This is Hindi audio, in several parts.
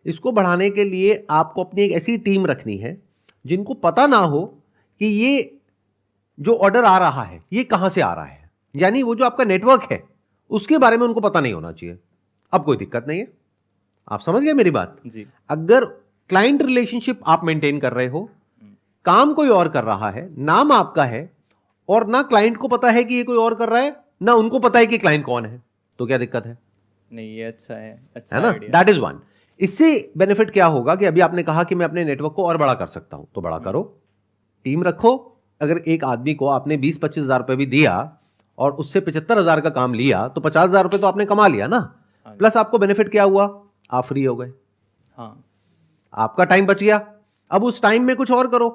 इसको बढ़ाने के लिए आपको अपनी एक ऐसी टीम रखनी है जिनको पता ना हो कि ये जो ऑर्डर आ रहा है ये कहां से आ रहा है, यानी वो जो आपका नेटवर्क है उसके बारे में उनको पता नहीं होना चाहिए। अब कोई दिक्कत नहीं है, आप समझ गए मेरी बात जी। अगर क्लाइंट रिलेशनशिप आप मेंटेन कर रहे हो, काम कोई और कर रहा है, नाम आपका है, और ना क्लाइंट को पता है कि ये कोई और कर रहा है, ना उनको पता है कि क्लाइंट कौन है, तो क्या दिक्कत है? नहीं, ये अच्छा है, अच्छा है ना, आइडिया। That is one. इससे बेनिफिट क्या होगा कि अभी आपने कहा कि मैं अपने नेटवर्क को और बड़ा कर सकता हूं, तो बड़ा करो, टीम रखो। अगर एक आदमी को आपने 20-25 हजार रुपए भी दिया और उससे 75,000 का काम लिया तो 50,000 रुपए तो आपने कमा लिया ना। हाँ। प्लस आपको बेनिफिट क्या हुआ, आप फ्री हो गए, हाँ। आपका टाइम बच गया। अब उस टाइम में कुछ और करो।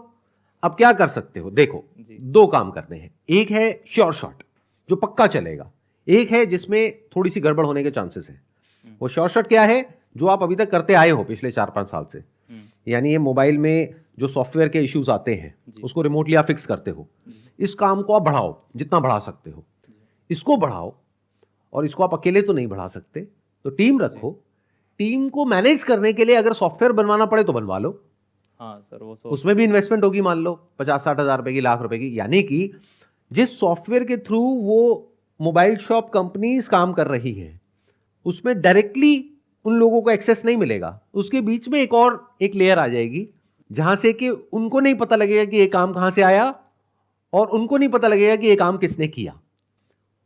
अब क्या कर सकते हो, देखो जी। दो काम करने हैं, एक है श्योर शॉट जो पक्का चलेगा, एक है जिसमें थोड़ी सी गड़बड़ होने के चांसेस है। वो श्योर शॉट क्या है, जो आप अभी तक करते आए हो पिछले 4-5 साल से, यानी ये मोबाइल में जो सॉफ्टवेयर के इश्यूज आते हैं उसको रिमोटली आप फिक्स करते हो, इस काम को आप बढ़ाओ जितना बढ़ा सकते हो, इसको बढ़ाओ। और इसको आप अकेले तो नहीं बढ़ा सकते, तो टीम रखो। टीम को मैनेज करने के लिए अगर सॉफ्टवेयर बनवाना पड़े तो बनवा लो। हाँ सर, वो उसमें भी इन्वेस्टमेंट होगी, मान लो 50-60 हजार रुपए की, लाख रुपए की, यानी कि जिस सॉफ्टवेयर के थ्रू वो मोबाइल शॉप कंपनीज काम कर रही है उसमें डायरेक्टली उन लोगों को एक्सेस नहीं मिलेगा, उसके बीच में एक और एक लेयर आ जाएगी जहां से कि उनको नहीं पता लगेगा कि ये काम कहां से आया और उनको नहीं पता लगेगा कि ये काम किसने किया।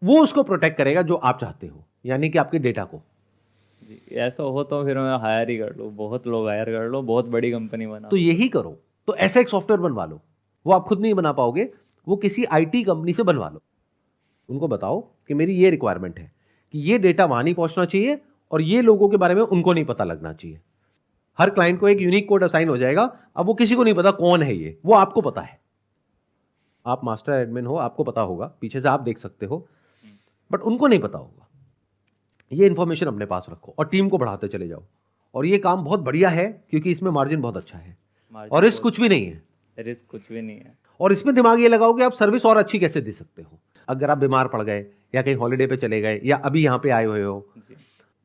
वो उसको प्रोटेक्ट करेगा जो आप चाहते हो, यानी कि आपके डेटा को। जी, ऐसा हो तो फिर मैं हायर ही कर लो, बहुत लोग हायर कर लो, बहुत बड़ी कंपनी बना तो लो। यही करो, तो ऐसा एक सॉफ्टवेयर बनवा लो। वो आप खुद नहीं बना पाओगे, वो किसी आईटी कंपनी से बनवा लो। उनको बताओ कि मेरी ये रिक्वायरमेंट है कि ये डेटा वहां नहीं पहुंचना चाहिए और ये लोगों के बारे में उनको नहीं पता लगना चाहिए। हर क्लाइंट को एक यूनिक कोड असाइन हो जाएगा। अब वो किसी को नहीं पता कौन है ये, वो आपको पता है। आप मास्टर एडमिन हो, आपको पता होगा, पीछे से आप देख सकते हो, बट उनको नहीं पता होगा। ये इंफॉर्मेशन अपने पास रखो और टीम को बढ़ाते चले जाओ। और ये काम बहुत बढ़िया है क्योंकि इसमें मार्जिन बहुत अच्छा है और रिस्क कुछ भी नहीं है। रिस्क कुछ भी नहीं है। और इसमें दिमाग ये लगाओ कि आप सर्विस और अच्छी कैसे दे सकते हो। अगर आप बीमार पड़ गए या कहीं हॉलीडे पे चले गए या अभी यहां पे आए हुए हो,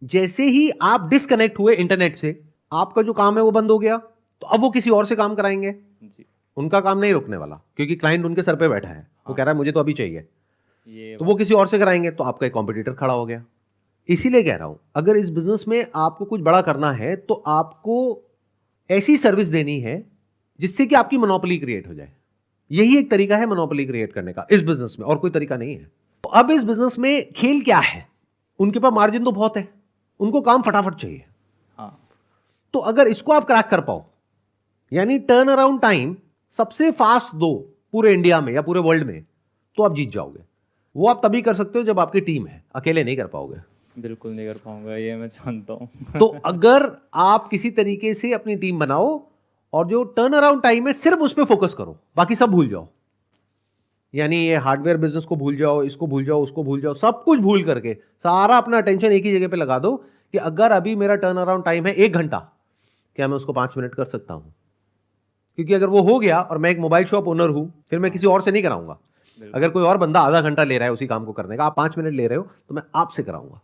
जैसे ही आप डिस्कनेक्ट हुए इंटरनेट से, आपका जो काम है वो बंद हो गया, तो अब वो किसी और से काम कराएंगे। उनका काम नहीं रुकने वाला क्योंकि क्लाइंट उनके सर पे बैठा है, वो कह रहा है मुझे तो अभी चाहिए, तो वो किसी और से कराएंगे, तो आपका एक कॉम्पिटिटर खड़ा हो गया। इसीलिए कह रहा हूं, अगर इस बिजनेस में आपको कुछ बड़ा करना है तो आपको ऐसी सर्विस देनी है जिससे कि आपकी मोनोपोली क्रिएट हो जाए। यही एक तरीका है मोनोपोली क्रिएट करने का इस बिजनेस में, और कोई तरीका नहीं है। तो अब इस बिजनेस में खेल क्या है, उनके पास मार्जिन तो बहुत है, उनको काम फटाफट चाहिए। हाँ। तो अगर इसको आप क्रैक कर पाओ, यानी टर्न अराउंड टाइम सबसे फास्ट दो पूरे इंडिया में या पूरे वर्ल्ड में, तो आप जीत जाओगे। वो आप तभी कर सकते हो जब आपकी टीम है, अकेले नहीं कर पाओगे। बिल्कुल नहीं कर पाऊंगा, ये मैं जानता हूं। तो अगर आप किसी तरीके से अपनी टीम बनाओ और जो टर्न अराउंड टाइम है सिर्फ उस पर फोकस करो, बाकी सब भूल जाओ। यानी ये हार्डवेयर बिजनेस को भूल जाओ, इसको भूल जाओ, उसको भूल जाओ, सब कुछ भूल करके सारा अपना अटेंशन एक ही जगह पे लगा दो कि अगर अभी मेरा टर्न अराउंड टाइम है 1 घंटा, क्या मैं उसको 5 मिनट कर सकता हूं? क्योंकि अगर वो हो गया और मैं एक मोबाइल शॉप ओनर हूं, फिर मैं किसी और से नहीं कराऊंगा। अगर कोई और बंदा आधा घंटा ले रहा है उसी काम को करने का, आप 5 मिनट ले रहे हो, तो मैं आपसे कराऊंगा।